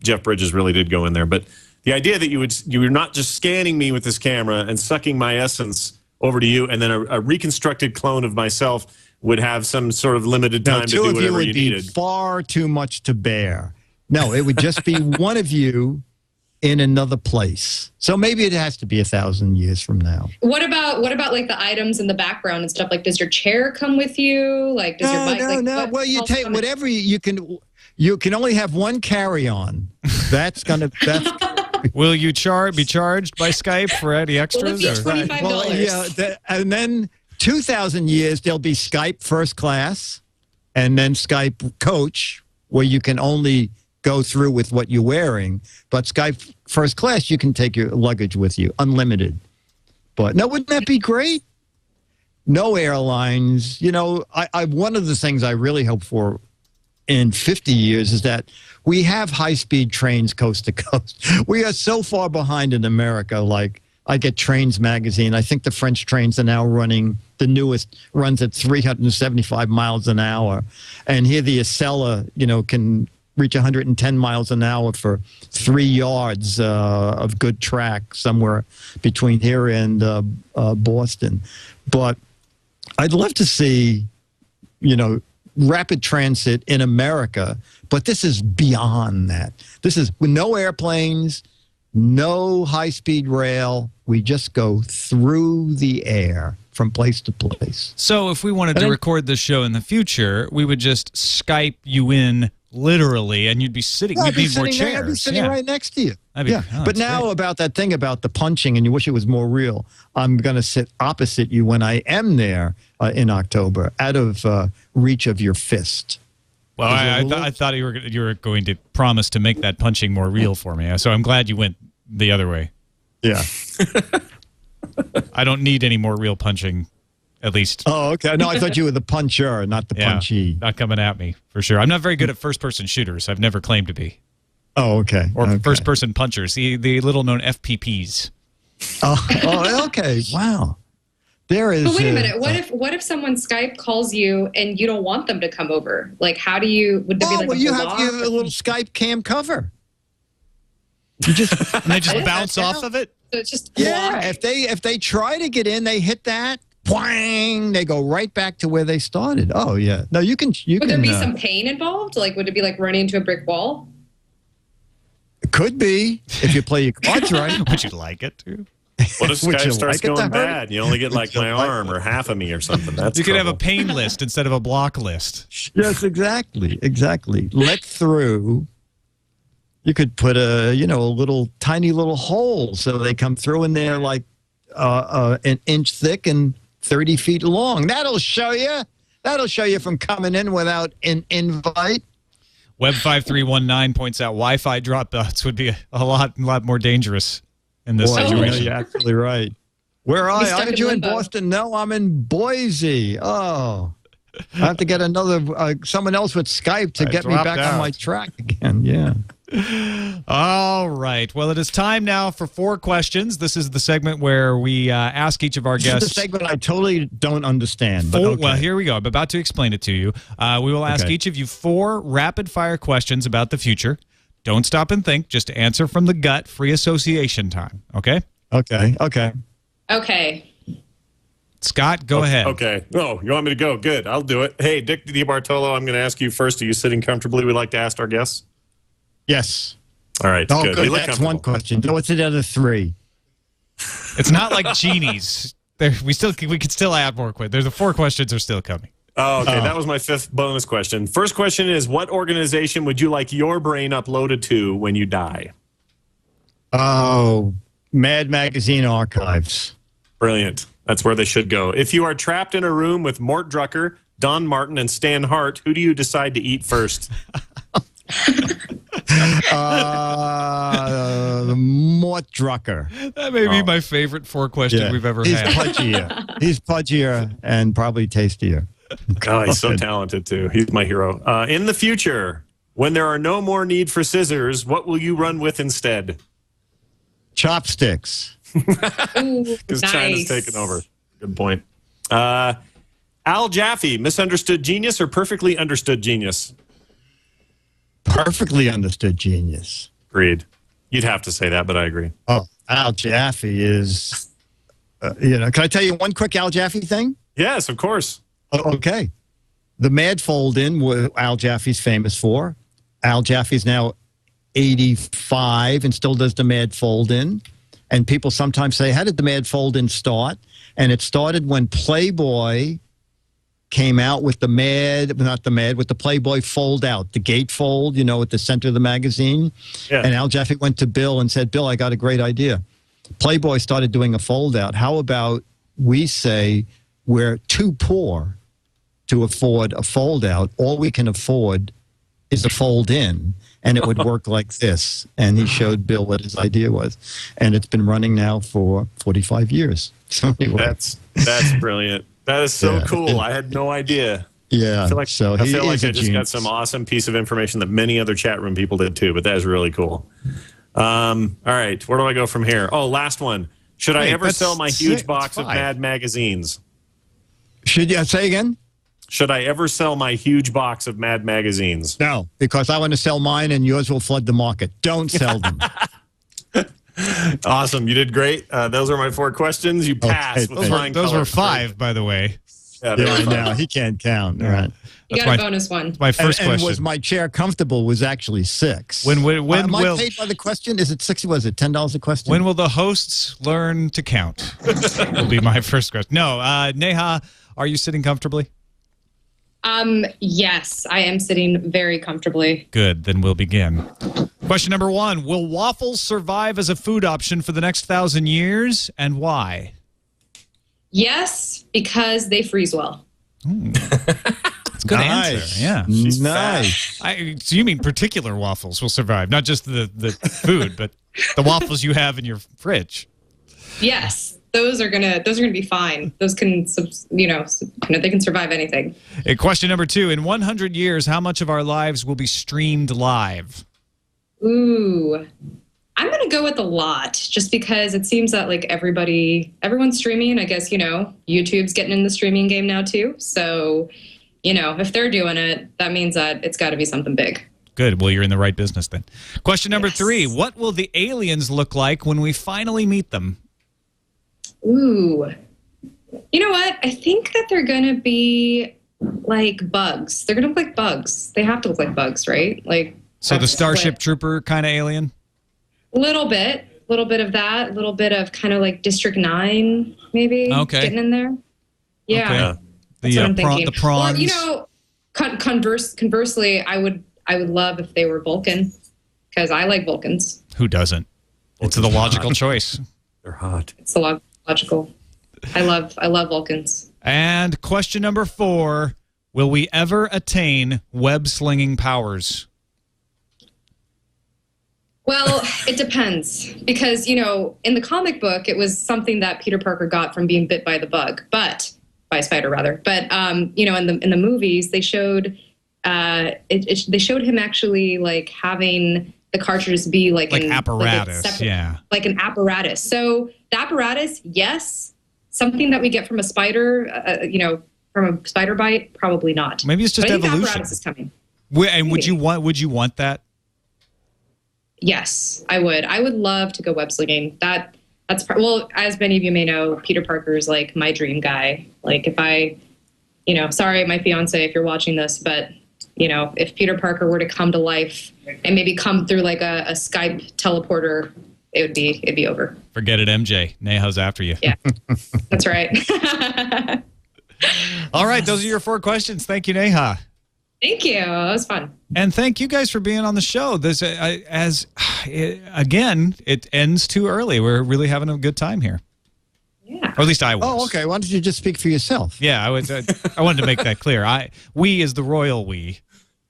Jeff Bridges really did go in there, but the idea that you're not just scanning me with this camera and sucking my essence over to you, and then a reconstructed clone of myself would have some sort of limited time to do whatever you needed. Far too much to bear. No, it would just be one of you in another place. So maybe it has to be 1,000 years from now. What about like the items in the background and stuff? Like, does your chair come with you? Like, does your bike? No. Well, you take whatever you can. You can only have one carry-on. That's. Will you be charged by Skype for any extras? Will it be $25? Well, yeah, and then 2,000 years there'll be Skype first class, and then Skype coach, where you can only go through with what you're wearing. But Skype first class, you can take your luggage with you, unlimited. But no, wouldn't that be great? No airlines. You know, one of the things I really hope for in 50 years is that we have high-speed trains coast to coast. We are so far behind in America. Like, I get Trains magazine. I think the French trains are now running, the newest runs at 375 miles an hour. And here the Acela, can reach 110 miles an hour for 3 yards of good track somewhere between here and Boston. But I'd love to see, rapid transit in America, but this is beyond that. This is with no airplanes, no high-speed rail. We just go through the air from place to place. So if we wanted to record this show in the future, we would just Skype you in literally, and you'd be sitting. You'd need more chairs. I'd be sitting right next to you. Oh, but now great. About that thing about the punching, and you wish it was more real. I'm going to sit opposite you when I am there in October, out of reach of your fist. Well, I thought you were going to promise to make that punching more real for me. So I'm glad you went the other way. Yeah. I don't need any more real punching. At least. Oh, okay. No, I thought you were the puncher, not the punchy. Not coming at me, for sure. I'm not very good at first-person shooters. I've never claimed to be. Oh, okay. Or first-person punchers, the little-known FPPs. Oh, okay. Wow. There is. But wait a minute. What if someone Skype calls you and you don't want them to come over? Like, how do you? Would there be like you have a little Skype cam cover. You just and they just bounce off of it. So it's just If they try to get in, they hit that. Boing, they go right back to where they started. Oh, yeah. No, you can. Would there be some pain involved? Like, would it be like running into a brick wall? It could be, if you play your cards right. Would you like it to? What if Skype starts going bad? You only get like my arm or half of me or something. That's you could have a pain list instead of a block list. Yes, exactly. Let through. You could put a little tiny little hole so they come through in there like an inch thick and 30 feet long. That'll show you. That'll show you from coming in without an invite. Web5319 points out Wi-Fi dropouts would be a lot more dangerous in this situation. You're absolutely right. Where are you? Aren't you in Boston? No, I'm in Boise. Oh, I have to get someone else with Skype to get me back on my track again. Yeah. All right. Well, it is time now for 4 questions. This is the segment where we ask each of our guests. This is the segment I totally don't understand. But okay. Well, here we go. I'm about to explain it to you. We will ask each of you 4 rapid-fire questions about the future. Don't stop and think. Just answer from the gut. Free association time. Okay? Okay. Scott, go ahead. Okay. Oh, you want me to go? Good. I'll do it. Hey, Dick DeBartolo, I'm going to ask you first. Are you sitting comfortably? We'd like to ask our guests. Yes. All right. Oh, good. That's one question. What's the other 3? It's not like genies. We could still add more questions. The 4 questions are still coming. Oh, okay. That was my 5th bonus question. First question is, what organization would you like your brain uploaded to when you die? Oh, Mad Magazine Archives. Brilliant. That's where they should go. If you are trapped in a room with Mort Drucker, Don Martin, and Stan Hart, who do you decide to eat first? Mort Drucker. That may be my favorite 4 question we've ever had. He's pudgier and probably tastier. Oh, he's so talented, too. He's my hero. In the future, when there are no more need for scissors, what will you run with instead? Chopsticks. Because China's taken over. Good point. Al Jaffe, misunderstood genius or perfectly understood genius? Perfectly understood genius. Agreed. You'd have to say that, but I agree. Oh, Al Jaffe is, can I tell you one quick Al Jaffe thing? Yes, of course. Okay. The Mad Fold-In, what Al Jaffe's famous for. Al Jaffe's now 85 and still does the Mad Fold-In. And people sometimes say, how did the Mad Fold-In start? And it started when Playboy came out with with the Playboy fold-out, the gatefold, at the center of the magazine. Yeah. And Al Jaffe went to Bill and said, Bill, I got a great idea. Playboy started doing a fold-out. How about we say we're too poor to afford a fold-out. All we can afford is a fold-in, and it would work like this. And he showed Bill what his idea was. And it's been running now for 45 years. So anyway. That's brilliant. That is so cool. I had no idea. Yeah. I feel like I just got some awesome piece of information that many other chat room people did too, but that is really cool. All right. Where do I go from here? Oh, last one. Should I ever sell my huge box of Mad magazines? Should you say again? Should I ever sell my huge box of Mad magazines? No, because I want to sell mine and yours will flood the market. Don't sell them. Awesome. You did great. Those are my 4 questions. You passed with flying colors. Those were 5, by the way. Yeah, I know. He can't count. All right. You got a bonus one. My first question. And was my chair comfortable was actually 6. When am I will paid by the question? Is it 60? Was it $10 a question? When will the hosts learn to count? Will be my first question. No, Neha, are you sitting comfortably? Yes, I am sitting very comfortably. Good, then we'll begin. Question number 1. Will waffles survive as a food option for the next 1,000 years, and why? Yes, because they freeze well. That's a good answer. Yeah. Nice. So you mean particular waffles will survive, not just the food, but the waffles you have in your fridge. Yes. Those are gonna be fine. Those can, they can survive anything. Question number 2. In 100 years, how much of our lives will be streamed live? Ooh, I'm gonna go with a lot, just because it seems that everyone's streaming. I guess YouTube's getting in the streaming game now too. So, if they're doing it, that means that it's got to be something big. Good. Well, you're in the right business then. Question number 3. What will the aliens look like when we finally meet them? Ooh, you know what? I think that they're going to be like bugs. They're going to look like bugs. They have to look like bugs, right? So the Starship Trooper kind of alien? A little bit of that. A little bit of kind of like District 9, maybe. Okay. Getting in there. Yeah. Okay. That's what I'm thinking. The prawns. Or, conversely, I would love if they were Vulcan, because I like Vulcans. Who doesn't? It's the logical choice. They're hot. It's the logical. I love Vulcans. And question number 4, will we ever attain web-slinging powers? Well, it depends, because, in the comic book, it was something that Peter Parker got from being bit by by a spider rather. But, in the movies, they showed, they showed him actually having the cartridges be like an apparatus, like an apparatus. So the apparatus, yes. Something that we get from a spider, from a spider bite, probably not. Maybe it's just evolution. The apparatus is coming. And would you want that? Yes, I would. I would love to go web slinging. Well, as many of you may know, Peter Parker is like my dream guy. If I, sorry, my fiance, if you're watching this, but if Peter Parker were to come to life and maybe come through like a Skype teleporter, it'd be over. Forget it, MJ. Neha's after you. Yeah, that's right. All right, those are your 4 questions. Thank you, Neha. Thank you. That was fun. And thank you guys for being on the show. Again, it ends too early. We're really having a good time here. Yeah. Or at least I was. Oh, okay. Why don't you just speak for yourself? Yeah, I wanted to make that clear. We is the royal we.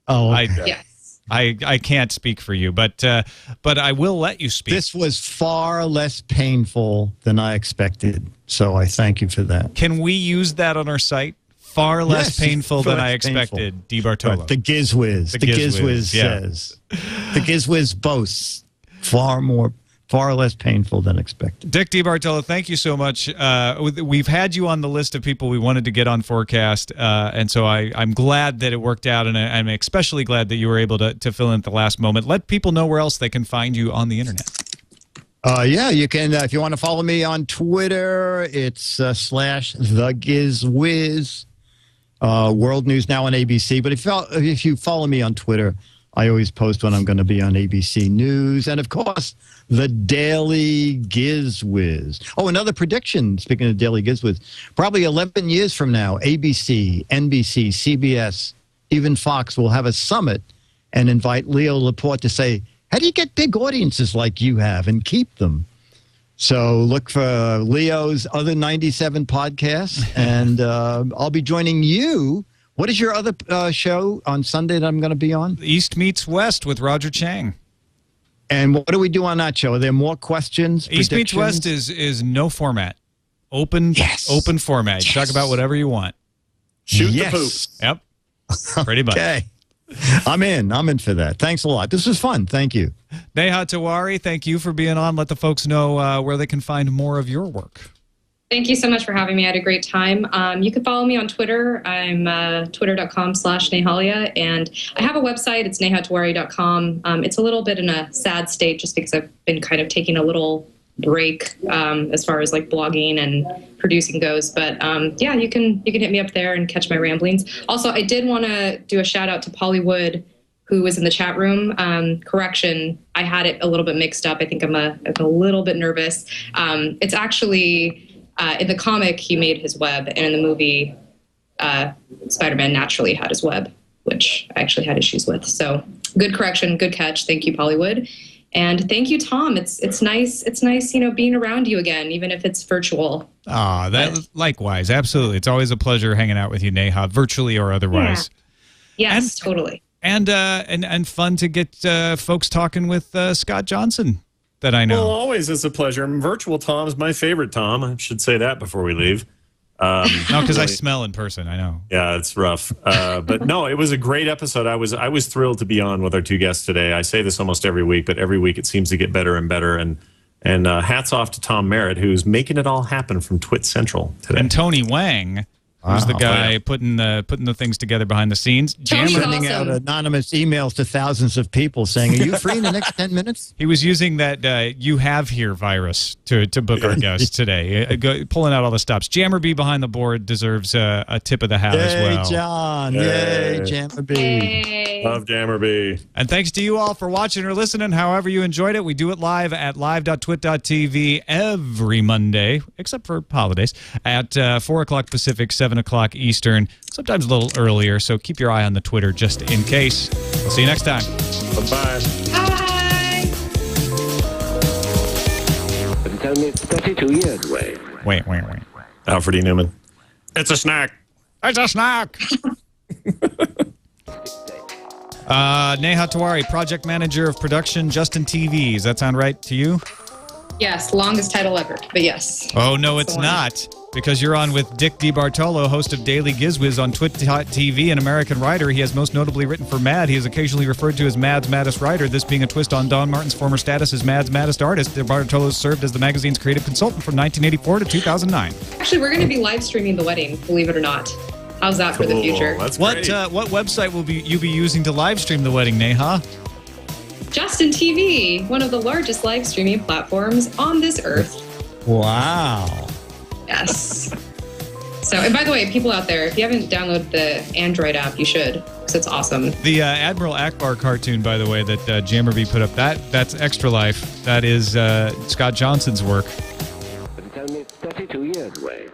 Oh, okay. Yes. I can't speak for you, but I will let you speak. This was far less painful than I expected, so I thank you for that. Can we use that on our site? Far less Yes, painful than far I less painful. expected, DeBartolo. The Gizwiz. The Gizwiz yeah. says. The Gizwiz boasts far less painful than expected. Dick DeBartolo, thank you so much. We've had you on the list of people we wanted to get on FourCast, and so I'm glad that it worked out, and I'm especially glad that you were able to fill in at the last moment. Let people know where else they can find you on the internet. Yeah, you can. If you want to follow me on Twitter, it's /TheGizWiz. World News Now on ABC. But if you follow me on Twitter, I always post when I'm going to be on ABC News. And, of course, the Daily Gizwiz. Oh, another prediction, speaking of Daily Gizwiz. Probably 11 years from now, ABC, NBC, CBS, even Fox will have a summit and invite Leo Laporte to say, how do you get big audiences like you have and keep them? So look for Leo's other 97 podcasts, and I'll be joining you. What is your other show on Sunday that I'm going to be on? East Meets West with Roger Chang. And what do we do on that show? Are there more questions? East Meets West is no format. Open format. You talk about whatever you want. Shoot the poop. Yep. Pretty much. Okay. I'm in for that. Thanks a lot. This was fun. Thank you. Neha Tiwari, thank you for being on. Let the folks know where they can find more of your work. Thank you so much for having me. I had a great time. You can follow me on Twitter. I'm twitter.com/Nehalia. And I have a website. It's nehatiwari.com. It's a little bit in a sad state just because I've been kind of taking a little break as far as like blogging and producing goes. But yeah, you can hit me up there and catch my ramblings. Also, I did want to do a shout out to Polly Wood, who was in the chat room. Correction, I had it a little bit mixed up. I think I'm a little bit nervous. It's actually in the comic, he made his web, and in the movie, Spider-Man naturally had his web, which I actually had issues with. So good correction, good catch. Thank you, Polly Wood. And thank you, Tom. It's nice, being around you again, even if it's virtual. Likewise, absolutely. It's always a pleasure hanging out with you, Neha, virtually or otherwise. Yeah. Yes, totally. And fun to get folks talking with Scott Johnson that I know. Well, always is a pleasure. Virtual Tom is my favorite Tom. I should say that before we leave. No, because I smell in person. I know. Yeah, it's rough. But no, it was a great episode. I was thrilled to be on with our two guests today. I say this almost every week, but every week it seems to get better and better. And hats off to Tom Merritt, who's making it all happen from Twit Central today. And Tony Wang, who's the guy putting the things together behind the scenes. Sending out anonymous emails to thousands of people saying, are you free in the next 10 minutes? He was using that you have here virus to book our guests today, pulling out all the stops. Jammer B behind the board deserves a tip of the hat as well. Hey, John. Yay, Jammer B. Hey. Love Jammer B. And thanks to you all for watching or listening, however you enjoyed it. We do it live at live.twit.tv every Monday, except for holidays, at 4 o'clock Pacific, 7 o'clock Eastern, sometimes a little earlier, so keep your eye on the Twitter just in case. We'll see you next time. Bye-bye. Bye. But it's only 32 years away. Wait. Alfred E. Newman. It's a snack. It's a snack. Neha Tiwari, project manager of production, Justin TV. Does that sound right to you? Yes, longest title ever, but yes. Oh, no, it's not. Because you're on with Dick DeBartolo, host of Daily Gizwiz on Twit.tv, an American writer. He has most notably written for Mad. He is occasionally referred to as Mad's maddest writer, this being a twist on Don Martin's former status as Mad's maddest artist. DeBartolo served as the magazine's creative consultant from 1984 to 2009. Actually, we're going to be live streaming the wedding, believe it or not. How's that for the future? That's What great. what website will you be using to live stream the wedding, Neha? Justin TV, one of the largest live streaming platforms on this earth. Wow. Yes. So, and by the way, people out there, if you haven't downloaded the Android app, you should, because it's awesome. The Admiral Akbar cartoon, by the way, that Jammer B put up, that's Extra Life. That is Scott Johnson's work. But it's only 32 years away.